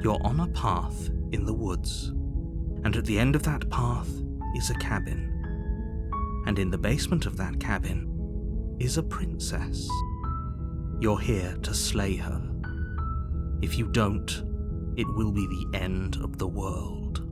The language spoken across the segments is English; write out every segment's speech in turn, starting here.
You're on a path in the woods, and at the end of that path is a cabin. And in the basement of that cabin is a princess. You're here to slay her. If you don't, it will be the end of the world.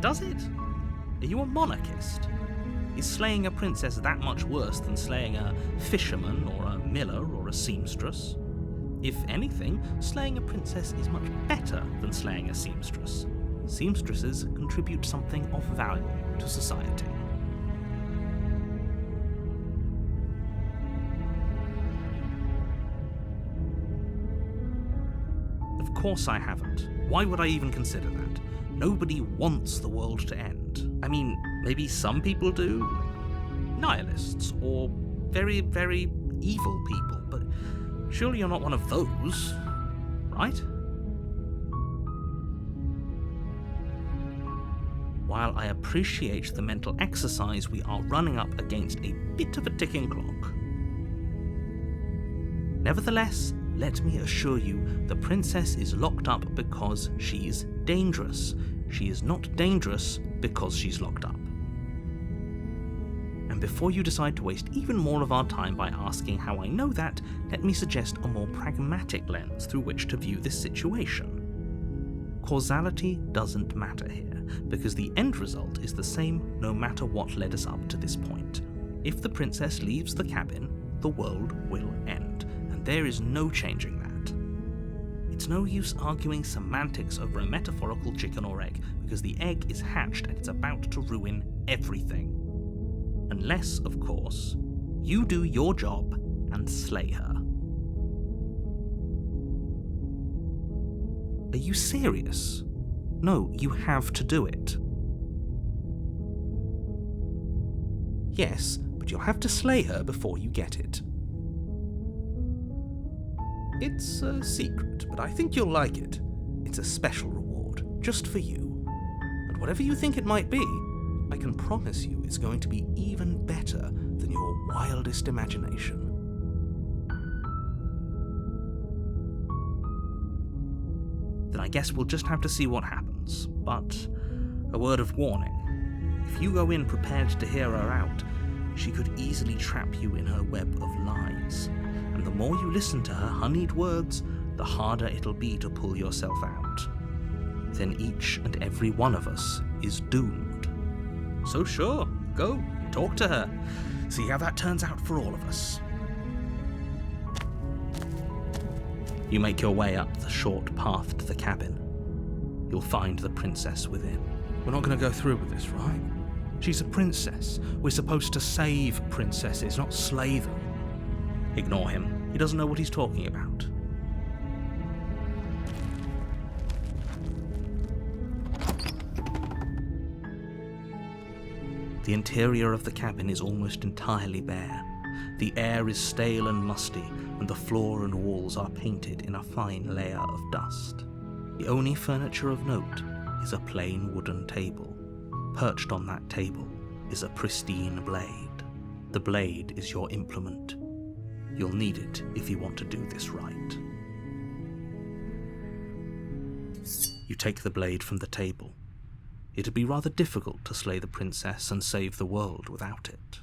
Does it? Are you a monarchist? Is slaying a princess that much worse than slaying a fisherman or a miller or a seamstress? If anything, slaying a princess is much better than slaying a seamstress. Seamstresses contribute something of value to society. Of course I haven't. Why would I even consider that? Nobody wants the world to end. I mean, maybe some people do, nihilists, or very, very evil people, but surely you're not one of those, right? While I appreciate the mental exercise, we are running up against a bit of a ticking clock. Nevertheless, let me assure you, the princess is locked up because she's dangerous. She is not dangerous because she's locked up. And before you decide to waste even more of our time by asking how I know that, let me suggest a more pragmatic lens through which to view this situation. Causality doesn't matter here, because the end result is the same no matter what led us up to this point. If the princess leaves the cabin, the world will end, and there is no changing that. It's no use arguing semantics over a metaphorical chicken or egg, because the egg is hatched and it's about to ruin everything. Unless, of course, you do your job and slay her. Are you serious? No, you have to do it. Yes, but you'll have to slay her before you get it. It's a secret, but I think you'll like it. It's a special reward, just for you. And whatever you think it might be, I can promise you it's going to be even better than your wildest imagination. Then I guess we'll just have to see what happens. But a word of warning. If you go in prepared to hear her out, she could easily trap you in her web of lies. And the more you listen to her honeyed words, the harder it'll be to pull yourself out. Then each and every one of us is doomed. So sure, go, talk to her. See how that turns out for all of us. You make your way up the short path to the cabin. You'll find the princess within. We're not going to go through with this, right? She's a princess. We're supposed to save princesses, not slay them. Ignore him. He doesn't know what he's talking about. The interior of the cabin is almost entirely bare. The air is stale and musty, and the floor and walls are painted in a fine layer of dust. The only furniture of note is a plain wooden table. Perched on that table is a pristine blade. The blade is your implement. You'll need it if you want to do this right. You take the blade from the table. It'd be rather difficult to slay the princess and save the world without it.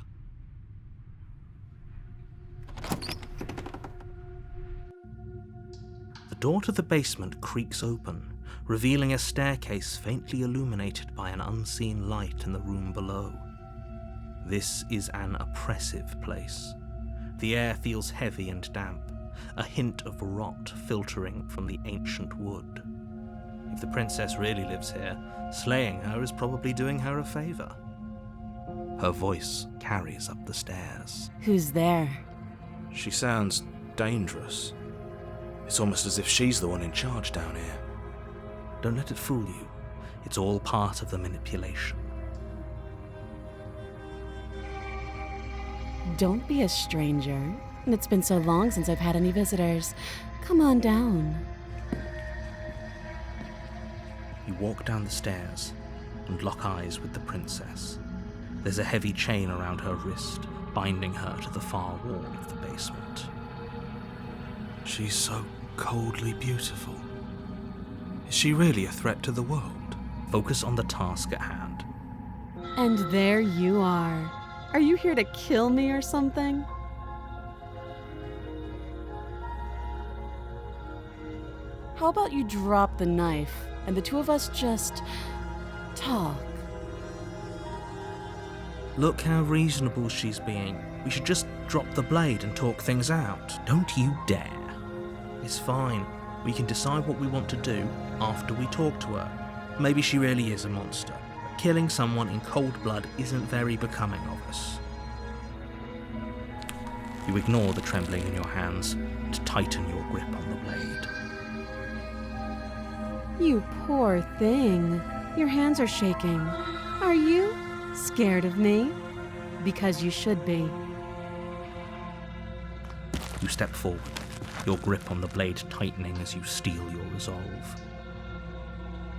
The door to the basement creaks open, revealing a staircase faintly illuminated by an unseen light in the room below. This is an oppressive place. The air feels heavy and damp, a hint of rot filtering from the ancient wood. If the princess really lives here, slaying her is probably doing her a favor. Her voice carries up the stairs. Who's there? She sounds dangerous. It's almost as if she's the one in charge down here. Don't let it fool you. It's all part of the manipulation. Don't be a stranger. It's been so long since I've had any visitors. Come on down. You walk down the stairs and lock eyes with the princess. There's a heavy chain around her wrist, binding her to the far wall of the basement. She's so coldly beautiful. Is she really a threat to the world? Focus on the task at hand. And there you are. Are you here to kill me or something? How about you drop the knife and the two of us just talk? Look how reasonable she's being. We should just drop the blade and talk things out. Don't you dare. It's fine. We can decide what we want to do after we talk to her. Maybe she really is a monster. Killing someone in cold blood isn't very becoming of us. You ignore the trembling in your hands and tighten your grip on the blade. You poor thing. Your hands are shaking. Are you scared of me? Because you should be. You step forward, your grip on the blade tightening as you steel your resolve.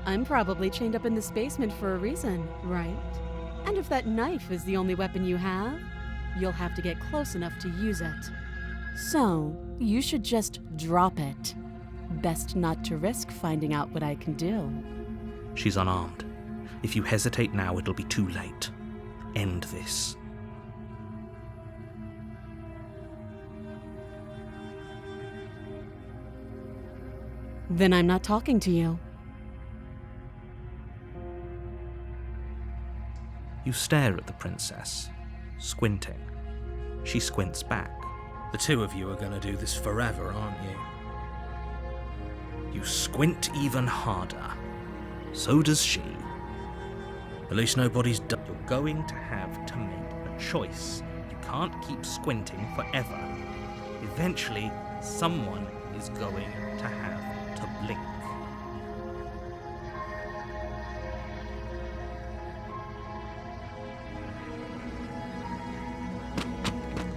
I'm probably chained up in this basement for a reason, right? And if that knife is the only weapon you have, you'll have to get close enough to use it. So, you should just drop it. Best not to risk finding out what I can do. She's unarmed. If you hesitate now, it'll be too late. End this. Then I'm not talking to you. You stare at the princess, squinting. She squints back. The two of you are going to do this forever, aren't you? You squint even harder. So does she. At least nobody's done. You're going to have to make a choice. You can't keep squinting forever. Eventually, someone is going to have to blink.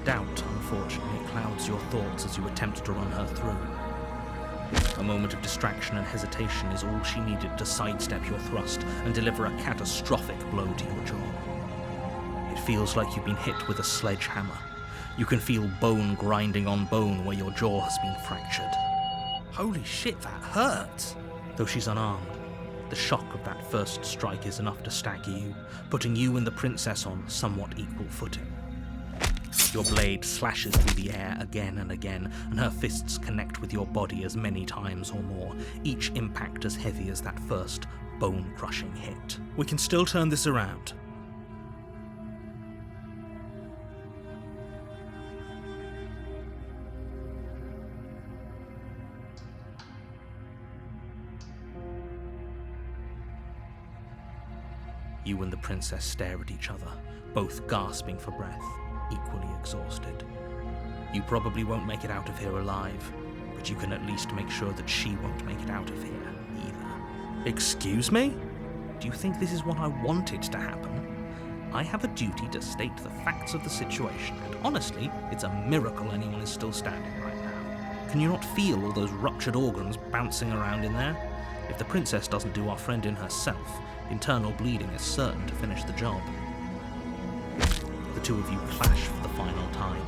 Doubt, unfortunately, clouds your thoughts as you attempt to run her through. A moment of distraction and hesitation is all she needed to sidestep your thrust and deliver a catastrophic blow to your jaw. It feels like you've been hit with a sledgehammer. You can feel bone grinding on bone where your jaw has been fractured. Holy shit, that hurts! Though she's unarmed, the shock of that first strike is enough to stagger you, putting you and the princess on somewhat equal footing. Your blade slashes through the air again and again, and her fists connect with your body as many times or more, each impact as heavy as that first bone-crushing hit. We can still turn this around. You and the princess stare at each other, both gasping for breath, equally exhausted. You probably won't make it out of here alive, but you can at least make sure that she won't make it out of here either. Excuse me? Do you think this is what I wanted to happen? I have a duty to state the facts of the situation, and honestly, it's a miracle anyone is still standing right now. Can you not feel all those ruptured organs bouncing around in there? If the princess doesn't do our friend in herself, internal bleeding is certain to finish the job. The two of you clash for the final time.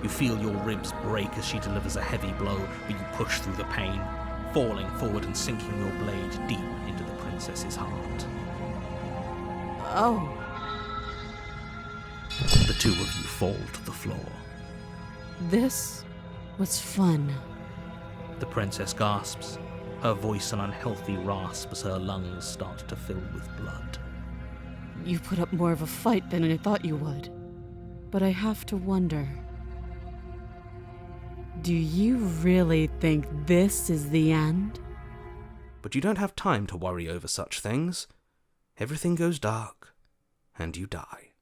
You feel your ribs break as she delivers a heavy blow, but you push through the pain, falling forward and sinking your blade deep into the princess's heart. Oh. The two of you fall to the floor. This was fun. The princess gasps, her voice an unhealthy rasp as her lungs start to fill with blood. You put up more of a fight than I thought you would. But I have to wonder, do you really think this is the end? But you don't have time to worry over such things. Everything goes dark, and you die.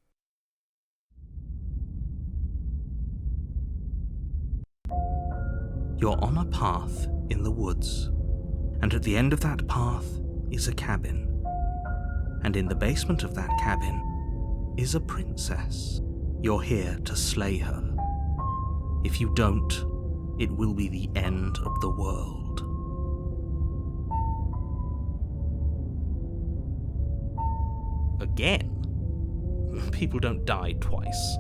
You're on a path in the woods, and at the end of that path is a cabin. And in the basement of that cabin is a princess. You're here to slay her. If you don't, it will be the end of the world. Again? People don't die twice.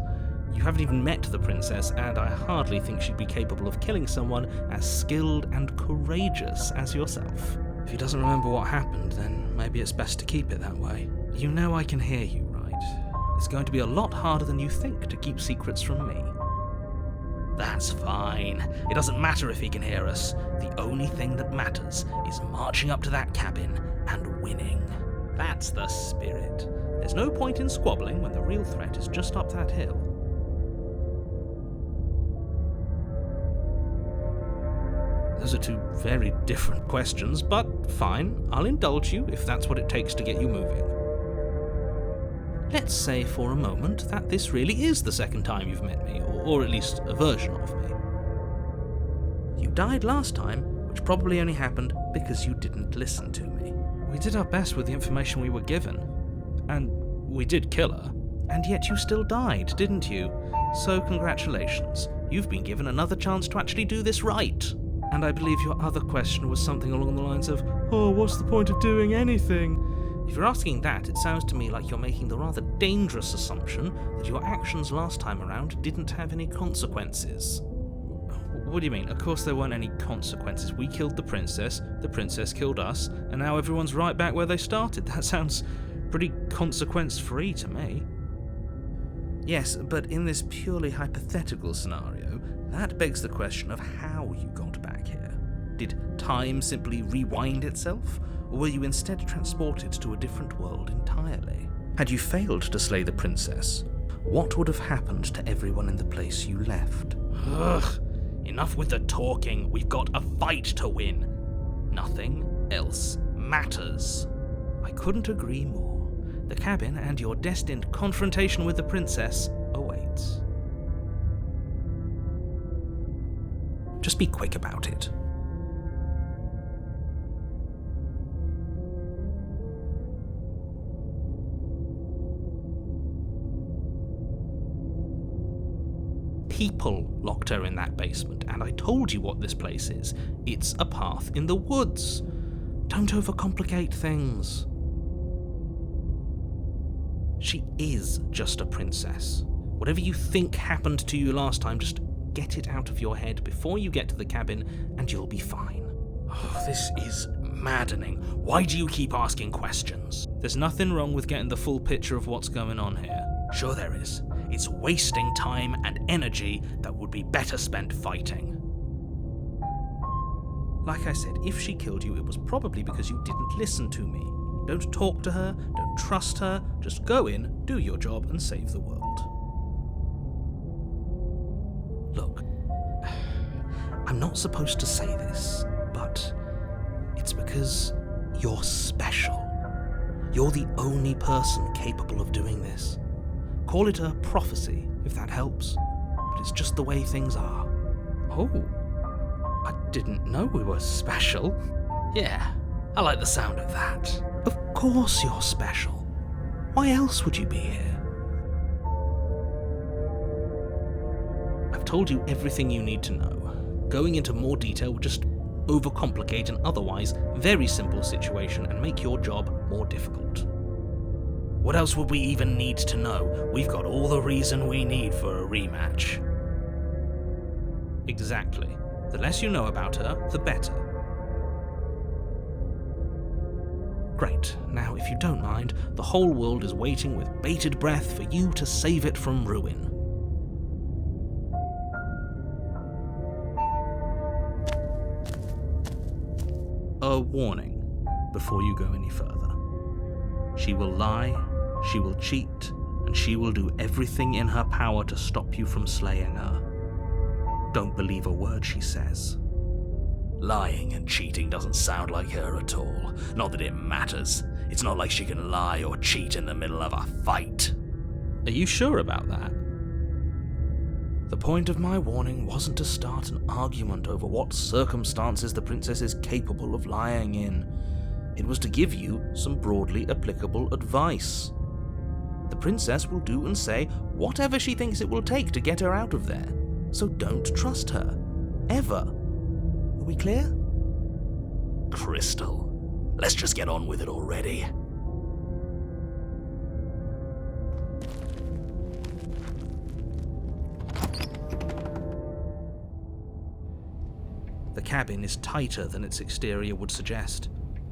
You haven't even met the princess, and I hardly think she'd be capable of killing someone as skilled and courageous as yourself. If he doesn't remember what happened, then maybe it's best to keep it that way. You know I can hear you, right? It's going to be a lot harder than you think to keep secrets from me. That's fine. It doesn't matter if he can hear us. The only thing that matters is marching up to that cabin and winning. That's the spirit. There's no point in squabbling when the real threat is just up that hill. Those are two very different questions, but fine, I'll indulge you if that's what it takes to get you moving. Let's say for a moment that this really is the second time you've met me, or at least a version of me. You died last time, which probably only happened because you didn't listen to me. We did our best with the information we were given, and we did kill her, and yet you still died, didn't you? So congratulations, you've been given another chance to actually do this right. And I believe your other question was something along the lines of, oh, what's the point of doing anything? If you're asking that, it sounds to me like you're making the rather dangerous assumption that your actions last time around didn't have any consequences. What do you mean? Of course there weren't any consequences. We killed the princess killed us, and now everyone's right back where they started. That sounds pretty consequence-free to me. Yes, but in this purely hypothetical scenario, that begs the question of how you got back here. Did time simply rewind itself, or were you instead transported to a different world entirely? Had you failed to slay the princess, what would have happened to everyone in the place you left? Ugh, enough with the talking. We've got a fight to win. Nothing else matters. I couldn't agree more. The cabin and your destined confrontation with the princess awaits. Just be quick about it. People locked her in that basement, and I told you what this place is. It's a path in the woods. Don't overcomplicate things. She is just a princess. Whatever you think happened to you last time, just get it out of your head before you get to the cabin, and you'll be fine. Oh, this is maddening. Why do you keep asking questions? There's nothing wrong with getting the full picture of what's going on here. Sure there is. It's wasting time and energy that would be better spent fighting. Like I said, if she killed you, it was probably because you didn't listen to me. Don't talk to her, don't trust her, just go in, do your job, and save the world. Look, I'm not supposed to say this, but it's because you're special. You're the only person capable of doing this. Call it a prophecy, if that helps, but it's just the way things are. Oh, I didn't know we were special. Yeah, I like the sound of that. Of course you're special. Why else would you be here? I've told you everything you need to know. Going into more detail would just overcomplicate an otherwise very simple situation and make your job more difficult. What else would we even need to know? We've got all the reason we need for a rematch. Exactly. The less you know about her, the better. Great. Now, if you don't mind, the whole world is waiting with bated breath for you to save it from ruin. A warning before you go any further. She will lie, she will cheat, and she will do everything in her power to stop you from slaying her. Don't believe a word she says. Lying and cheating doesn't sound like her at all. Not that it matters. It's not like she can lie or cheat in the middle of a fight. Are you sure about that? The point of my warning wasn't to start an argument over what circumstances the princess is capable of lying in. It was to give you some broadly applicable advice. The The princess will do and say whatever she thinks it will take to get her out of there. So don't trust her. Ever. Are we clear? Crystal, let's just get on with it already. The cabin is tighter than its exterior would suggest.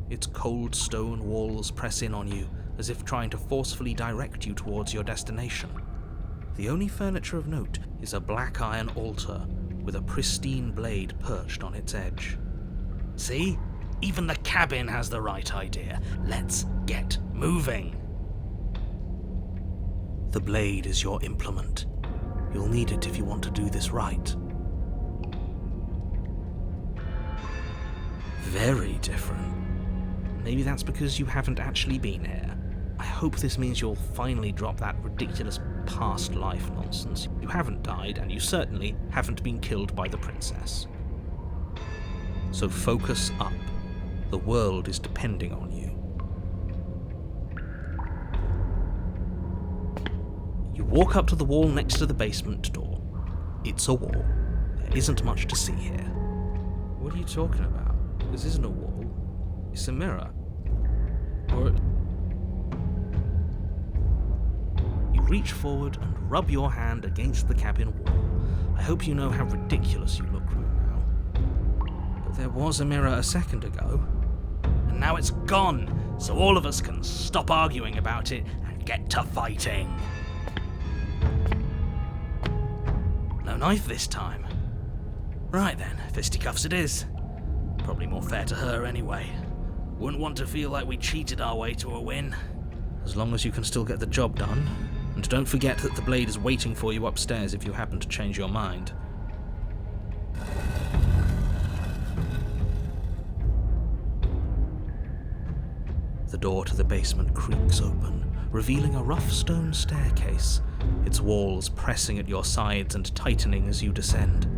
Its cold stone walls press in on you, as if trying to forcefully direct you towards your destination. The only furniture of note is a black iron altar with a pristine blade perched on its edge. See? Even the cabin has the right idea. Let's get moving. The blade is your implement. You'll need it if you want to do this right. Very different. Maybe that's because you haven't actually been here. I hope this means you'll finally drop that ridiculous past life nonsense. You haven't died, and you certainly haven't been killed by the princess. So focus up. The world is depending on you. You walk up to the wall next to the basement door. It's a wall. There isn't much to see here. What are you talking about? This isn't a wall. It's a mirror. You reach forward and rub your hand against the cabin wall. I hope you know how ridiculous you look right now. But there was a mirror a second ago. And now it's gone, so all of us can stop arguing about it and get to fighting. No knife this time. Right then, fisticuffs it is. Probably more fair to her anyway. Wouldn't want to feel like we cheated our way to a win. As long as you can still get the job done. And don't forget that the blade is waiting for you upstairs if you happen to change your mind. The door to the basement creaks open, revealing a rough stone staircase, its walls pressing at your sides and tightening as you descend.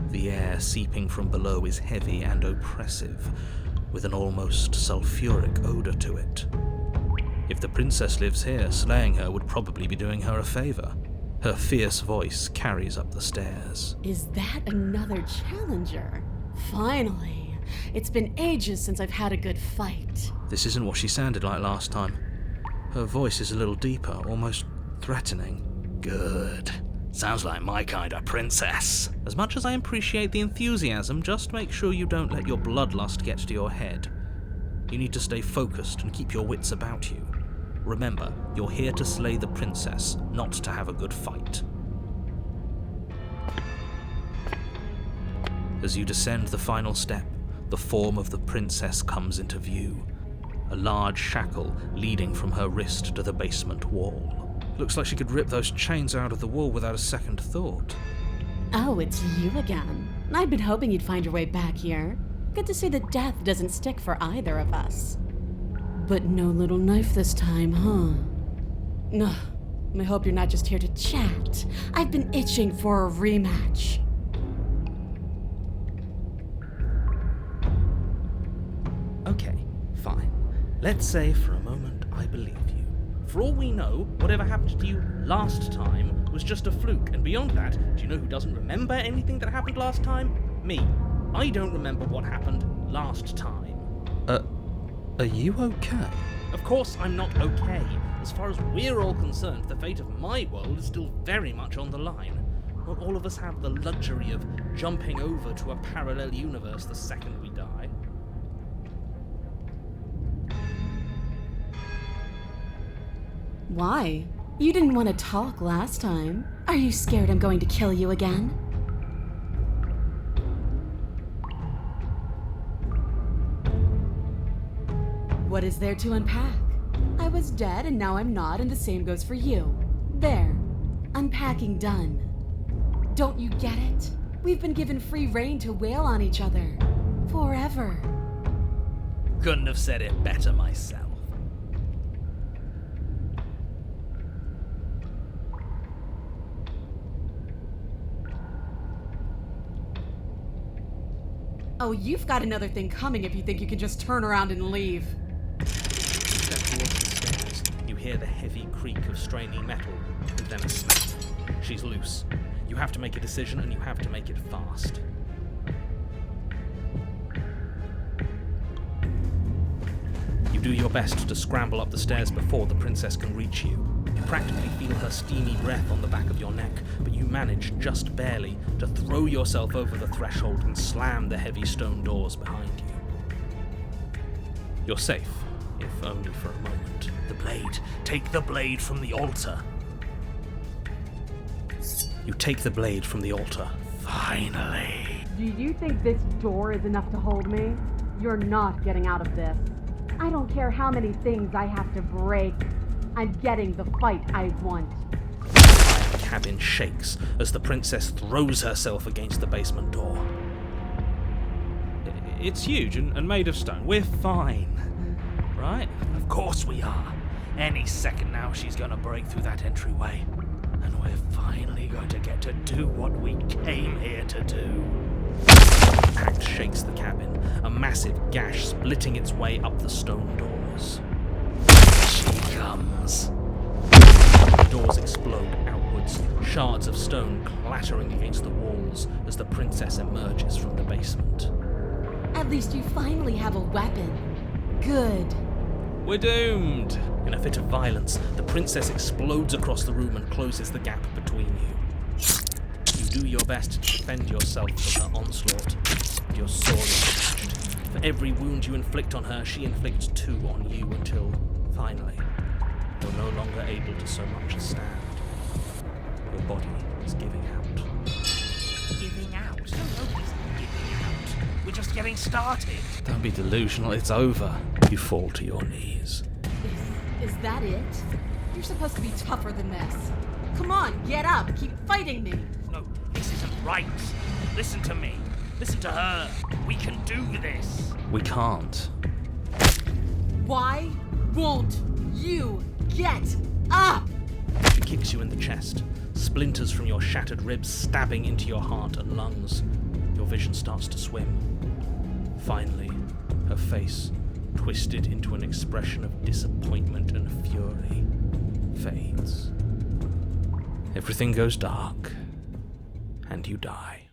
The air seeping from below is heavy and oppressive, with an almost sulfuric odor to it. If the princess lives here, slaying her would probably be doing her a favor. Her fierce voice carries up the stairs. Is that another challenger? Finally. It's been ages since I've had a good fight. This isn't what she sounded like last time. Her voice is a little deeper, almost threatening. Good. Sounds like my kind of princess. As much as I appreciate the enthusiasm, just make sure you don't let your bloodlust get to your head. You need to stay focused and keep your wits about you. Remember, you're here to slay the princess, not to have a good fight. As you descend the final step, the form of the princess comes into view. A large shackle leading from her wrist to the basement wall. Looks like she could rip those chains out of the wall without a second thought. Oh, it's you again. I'd been hoping you'd find your way back here. Good to see that death doesn't stick for either of us. But no little knife this time, huh? Ugh, I hope you're not just here to chat. I've been itching for a rematch. Okay, fine. Let's say for a moment I believe you. For all we know, whatever happened to you last time was just a fluke, and beyond that, do you know who doesn't remember anything that happened last time? Me. I don't remember what happened last time. Are you okay? Of course I'm not okay. As far as we're all concerned, the fate of my world is still very much on the line. Not all of us have the luxury of jumping over to a parallel universe the second we die. Why? You didn't want to talk last time. Are you scared I'm going to kill you again? What is there to unpack? I was dead and now I'm not, and the same goes for you. There. Unpacking done. Don't you get it? We've been given free rein to wail on each other. Forever. Couldn't have said it better myself. Oh, you've got another thing coming if you think you can just turn around and leave. Step towards the stairs. You hear hear the heavy creak of straining metal, and then a snap. She's loose. You have to make a decision, and you have to make it fast. You do your best to scramble up the stairs before the princess can reach you. You practically feel her steamy breath on the back of your neck, but you manage, just barely, to throw yourself over the threshold and slam the heavy stone doors behind you. You're safe, if only for a moment. The blade. Take the blade from the altar. You take the blade from the altar. Finally. Do you think this door is enough to hold me? You're not getting out of this. I don't care how many things I have to break. I'm getting the fight I want. The cabin shakes as the princess throws herself against the basement door. It's huge and made of stone. We're fine, right? Of course we are. Any second now she's going to break through that entryway. And we're finally going to get to do what we came here to do. The act shakes the cabin, a massive gash splitting its way up the stone doors. She comes. The doors explode outwards, shards of stone clattering against the walls as the princess emerges from the basement. At least you finally have a weapon. Good. We're doomed! In a fit of violence, the princess explodes across the room and closes the gap between you. You do your best to defend yourself from her onslaught, but you're sorely damaged. For every wound you inflict on her, she inflicts 2 on you until, finally, you're no longer able to so much as stand. Your body is giving out. Giving out? No, nobody's giving out. We're just getting started. Don't be delusional, it's over. You fall to your knees. Is that it? You're supposed to be tougher than this. Come on, get up. Keep fighting me. No, this isn't right. Listen to me. Listen to her. We can do this. We can't. Why won't you get up? She kicks you in the chest, splinters from your shattered ribs stabbing into your heart and lungs. Your vision starts to swim. Finally, her face, twisted into an expression of disappointment and fury, fades. Everything goes dark, and you die.